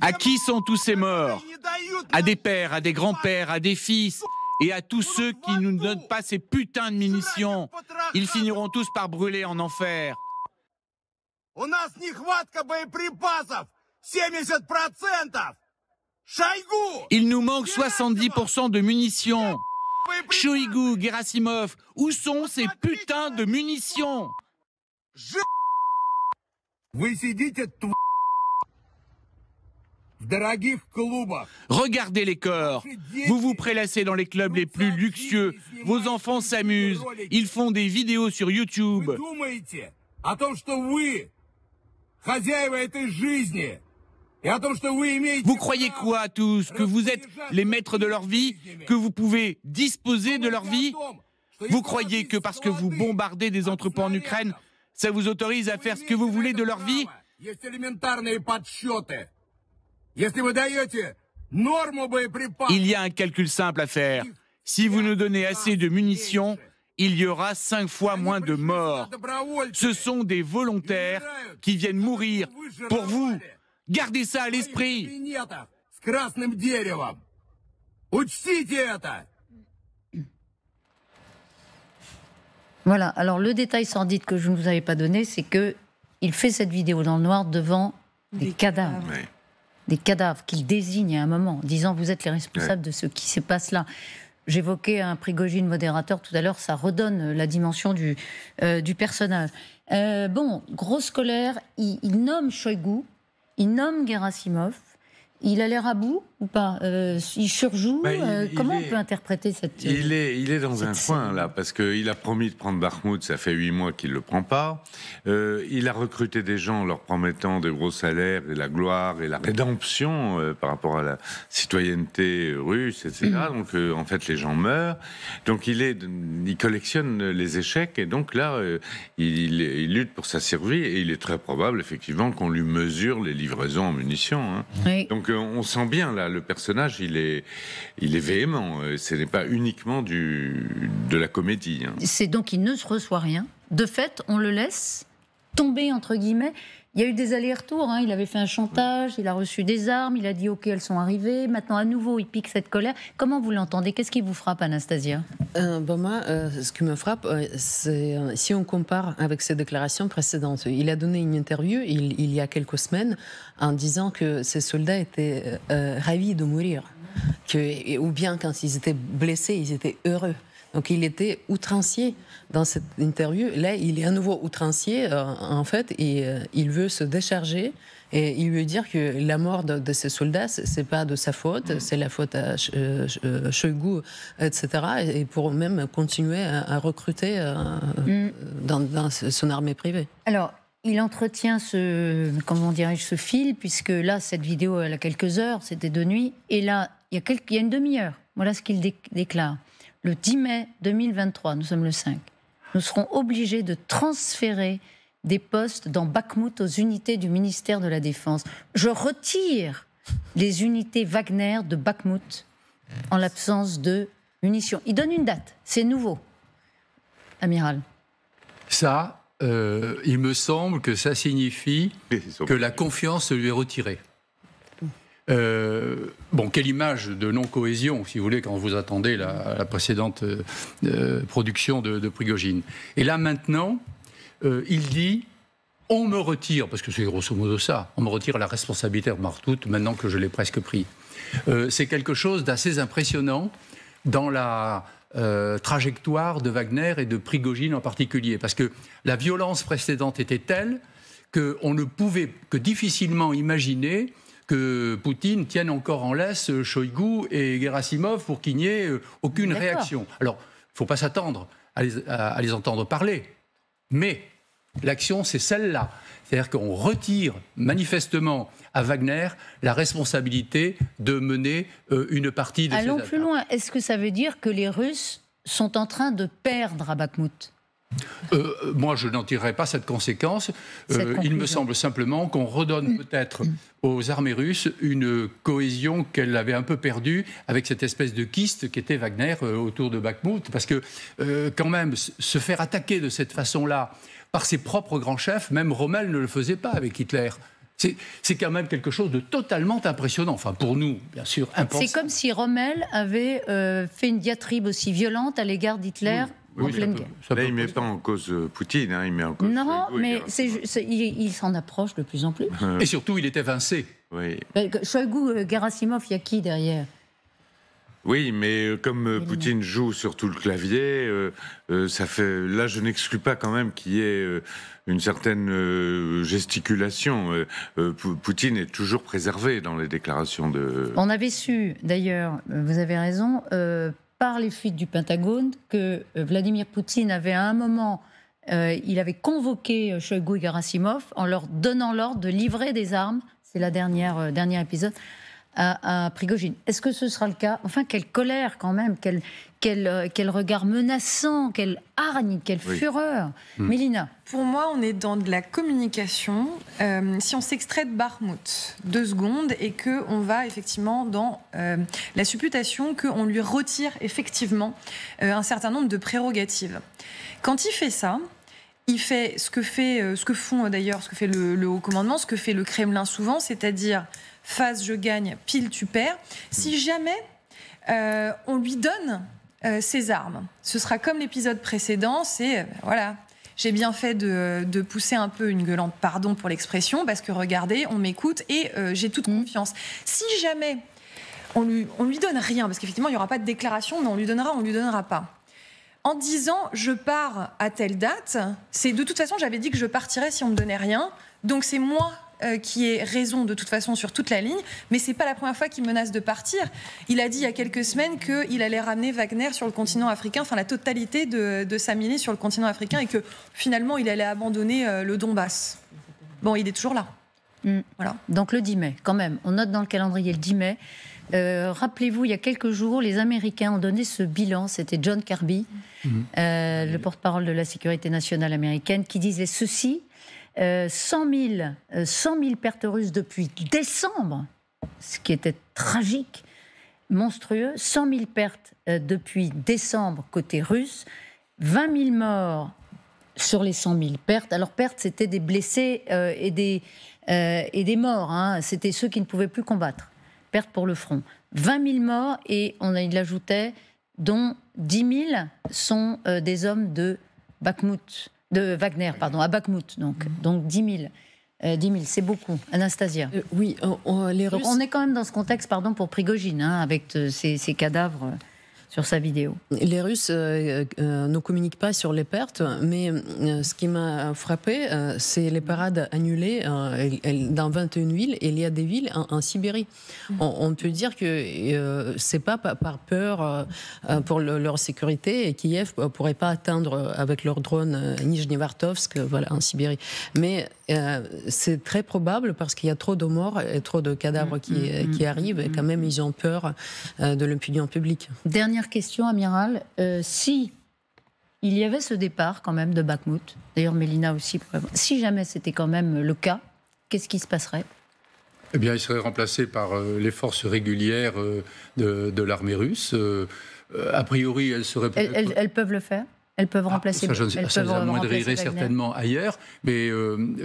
À qui sont tous ces morts? À des pères, à des grands-pères, à des fils et à tous ceux qui ne nous donnent pas ces putains de munitions. Ils finiront tous par brûler en enfer. Il nous manque 70% de munitions. Shoigu, Gerasimov, où sont ces putains de munitions? Regardez les corps. Vous vous prélassez dans les clubs les plus luxueux. Vos enfants s'amusent. Ils font des vidéos sur YouTube. Vous croyez quoi tous? Que vous êtes les maîtres de leur vie? Que vous pouvez disposer de leur vie? Vous croyez que parce que vous bombardez des entrepôts en Ukraine, ça vous autorise à faire ce que vous voulez de leur vie? Il y a un calcul simple à faire. Si vous nous donnez assez de munitions, il y aura 5 fois moins de morts. Ce sont des volontaires qui viennent mourir pour vous. Gardez ça à l'esprit. Voilà, alors le détail sordide que je ne vous avais pas donné, c'est qu'il fait cette vidéo dans le noir devant des cadavres. Ouais. Des cadavres qu'il désigne à un moment, en disant vous êtes les responsables de ce qui se passe là. J'évoquais un Prigojine modérateur tout à l'heure, ça redonne la dimension du personnage. Bon, grosse colère, il nomme Shoigu, il nomme Gerasimov. Il a l'air à bout ou pas? Il surjoue. Comment on peut interpréter cette... Il est dans un coin là, parce qu'il a promis de prendre Bakhmout, ça fait 8 mois qu'il ne le prend pas. Il a recruté des gens leur promettant de gros salaires et la gloire et la rédemption par rapport à la citoyenneté russe, etc. Donc en fait les gens meurent. Donc il collectionne les échecs et donc là il lutte pour sa survie et il est très probable effectivement qu'on lui mesure les livraisons en munitions. Hein. Oui. Donc on sent bien là, le personnage, il est véhément. Ce n'est pas uniquement de la comédie. Hein. C'est donc il ne se reçoit rien. De fait, on le laisse tomber entre guillemets. Il y a eu des allers-retours. Hein. Il avait fait un chantage, il a reçu des armes, il a dit ok, elles sont arrivées. Maintenant, à nouveau, il pique cette colère. Comment vous l'entendez? Qu'est-ce qui vous frappe, Anastasia? Moi, ce qui me frappe, c'est si on compare avec ses déclarations précédentes. Il a donné une interview il y a quelques semaines en disant que ses soldats étaient ravis de mourir, ou bien quand ils étaient blessés, ils étaient heureux. Donc il était outrancier dans cette interview. Là, il est à nouveau outrancier, en fait, et il veut se décharger. Et il veut dire que la mort de ses soldats, c'est pas de sa faute, c'est la faute à Shoigu, etc. Et pour même continuer à recruter dans son armée privée. Alors, il entretient ce fil, puisque là, cette vidéo, elle a quelques heures, c'était de nuit. Et là, il y a une demi-heure. Voilà ce qu'il déclare. Le 10 mai 2023, nous sommes le 5, nous serons obligés de transférer des postes dans Bakhmout aux unités du ministère de la Défense. Je retire les unités Wagner de Bakhmout en l'absence de munitions. Il donne une date, c'est nouveau. Amiral. Ça, il me semble que ça signifie que la confiance lui est retirée. Quelle image de non-cohésion, si vous voulez, quand vous attendez la précédente production de Prigojine. Et là, maintenant, il dit « on me retire », parce que c'est grosso modo ça, on me retire la responsabilité de Bakhmout maintenant que je l'ai presque pris. C'est quelque chose d'assez impressionnant dans la trajectoire de Wagner et de Prigojine en particulier, parce que la violence précédente était telle qu'on ne pouvait que difficilement imaginer que Poutine tienne encore en laisse Shoigu et Gerasimov pour qu'il n'y ait aucune réaction. Alors, il ne faut pas s'attendre à les entendre parler, mais l'action, c'est celle-là. C'est-à-dire qu'on retire manifestement à Wagner la responsabilité de mener une partie de ces attaques. Allons plus loin. Est-ce que ça veut dire que les Russes sont en train de perdre à Bakhmout ? Moi, je n'en tirerai pas cette conséquence. Il me semble simplement qu'on redonne peut-être aux armées russes une cohésion qu'elles avaient un peu perdue avec cette espèce de kyste qu'était Wagner autour de Bakhmout. Parce que, quand même, se faire attaquer de cette façon-là par ses propres grands chefs. Même Rommel ne le faisait pas avec Hitler. C'est quand même quelque chose de totalement impressionnant. Enfin, pour nous, bien sûr, impensable. C'est comme si Rommel avait fait une diatribe aussi violente à l'égard d'Hitler en pleine guerre. Là, il ne met pas en cause Poutine, hein, il met en cause... Non, mais il s'en approche de plus en plus. Et surtout, il est évincé. Oui. Shoigu, Gerasimov, il y a qui derrière? Oui, mais comme Poutine joue sur tout le clavier, ça fait. Là, je n'exclus pas quand même qu'il y ait une certaine gesticulation. Poutine est toujours préservé dans les déclarations de. On avait su, d'ailleurs, vous avez raison, par les fuites du Pentagone, que Vladimir Poutine avait à un moment, il avait convoqué Shoigu et Gerasimov en leur donnant l'ordre de livrer des armes. C'est la dernier épisode. À Prigojine. Est-ce que ce sera le cas? Enfin, quelle colère quand même, quel regard menaçant, quelle hargne, quelle fureur. Mélina? Pour moi, on est dans de la communication. Si on s'extrait de Bakhmout 2 secondes et qu'on va effectivement dans la supputation qu'on lui retire effectivement un certain nombre de prérogatives. Quand il fait ça, il fait ce que font d'ailleurs, ce que fait le haut commandement, ce que fait le Kremlin souvent, c'est-à-dire phase je gagne, pile tu perds. Si jamais on lui donne ses armes, ce sera comme l'épisode précédent, c'est voilà, j'ai bien fait de pousser un peu une gueulante, pardon pour l'expression, parce que regardez, on m'écoute et j'ai toute confiance. Si jamais on lui donne rien, parce qu'effectivement il n'y aura pas de déclaration, mais on lui donnera pas. En disant je pars à telle date, c'est de toute façon j'avais dit que je partirais si on me donnait rien, donc c'est moi qui ai raison de toute façon sur toute la ligne, mais c'est pas la première fois qu'il menace de partir. Il a dit il y a quelques semaines qu'il allait ramener Wagner sur le continent africain, enfin la totalité de sa milice sur le continent africain, et que finalement il allait abandonner le Donbass. Bon, il est toujours là. Voilà. Donc le 10 mai, quand même, on note dans le calendrier le 10 mai. Rappelez-vous, il y a quelques jours, les Américains ont donné ce bilan, c'était John Kirby, le porte-parole de la sécurité nationale américaine, qui disait ceci: 100 000 pertes russes depuis décembre, ce qui était tragique, monstrueux. 100 000 pertes depuis décembre côté russe, 20 000 morts sur les 100 000 pertes. Alors pertes, c'était des blessés et des morts, hein. C'était ceux qui ne pouvaient plus combattre. Pertes pour le front. 20 000 morts, et il ajoutait, dont 10 000 sont des hommes de Bakhmout. De Wagner, pardon, à Bakhmout, donc 10 000, c'est beaucoup. Anastasia. Oui, les Russes... Donc on est quand même dans ce contexte, pardon, pour Prigojine, hein, avec ces cadavres sur sa vidéo. Les Russes ne communiquent pas sur les pertes, mais ce qui m'a frappé, c'est les parades annulées dans 21 villes, et il y a des villes en Sibérie. On peut dire que c'est pas par peur pour leur sécurité, et Kiev ne pourrait pas atteindre avec leurs drones Nijnevartovsk, voilà, en Sibérie. Mais c'est très probable parce qu'il y a trop de morts et trop de cadavres qui arrivent, et quand même ils ont peur de l'opinion publique. Dernière question, amiral. Si il y avait ce départ quand même de Bakhmout, d'ailleurs Mélina aussi, si jamais c'était quand même le cas, qu'est-ce qui se passerait? Eh bien, il serait remplacé par les forces régulières de l'armée russe. A priori, elles seraient peut-être... Elles peuvent le faire? Elles peuvent remplacer... Ça amoindrirait certainement ailleurs, mais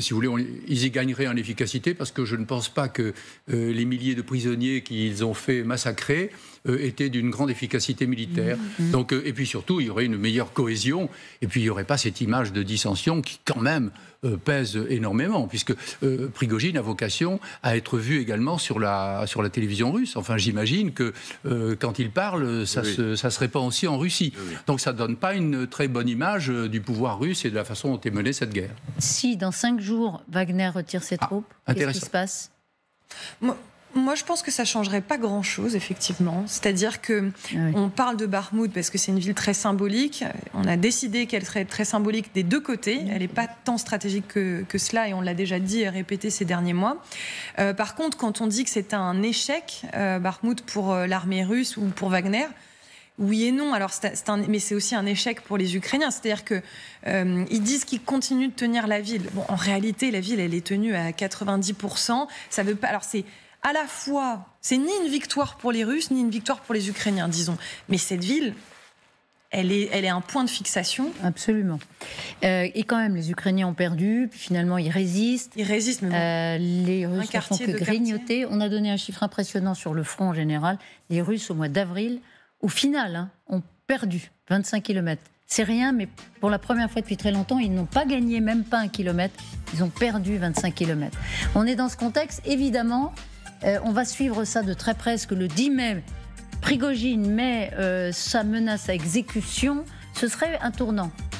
si vous voulez, ils y gagneraient en efficacité, parce que je ne pense pas que les milliers de prisonniers qu'ils ont fait massacrer étaient d'une grande efficacité militaire. Donc, et puis surtout, il y aurait une meilleure cohésion, et puis il n'y aurait pas cette image de dissension qui, quand même, pèse énormément, puisque Prigojine a vocation à être vu également sur la télévision russe. Enfin, j'imagine que quand il parle, ça se répand aussi en Russie. Donc ça ne donne pas une très bonne image du pouvoir russe et de la façon dont est menée cette guerre. Si, dans 5 jours, Wagner retire ses troupes, qu'est-ce qui se passe? Moi, je pense que ça ne changerait pas grand-chose, effectivement. C'est-à-dire qu'on parle de Bakhmout parce que c'est une ville très symbolique. On a décidé qu'elle serait très symbolique des deux côtés. Elle n'est pas tant stratégique que cela, et on l'a déjà dit et répété ces derniers mois. Par contre, quand on dit que c'est un échec, Bakhmout, pour l'armée russe ou pour Wagner, oui et non. Alors, mais c'est aussi un échec pour les Ukrainiens. C'est-à-dire qu'ils disent qu'ils continuent de tenir la ville. Bon, en réalité, la ville, elle est tenue à 90%. Ça veut pas... Alors, c'est... À la fois, c'est ni une victoire pour les Russes, ni une victoire pour les Ukrainiens, disons. Mais cette ville, elle est un point de fixation. Absolument. Et quand même, les Ukrainiens ont perdu, puis finalement ils résistent. Ils résistent, mais bon, les Russes ne font que grignoter. On a donné un chiffre impressionnant sur le front en général. Les Russes, au mois d'avril, au final, ont perdu 25 km. C'est rien, mais pour la première fois depuis très longtemps, ils n'ont pas gagné même pas 1 kilomètre. Ils ont perdu 25 km. On est dans ce contexte, évidemment, on va suivre ça de très près, parce que le 10 mai, Prigojine met sa menace à exécution, ce serait un tournant.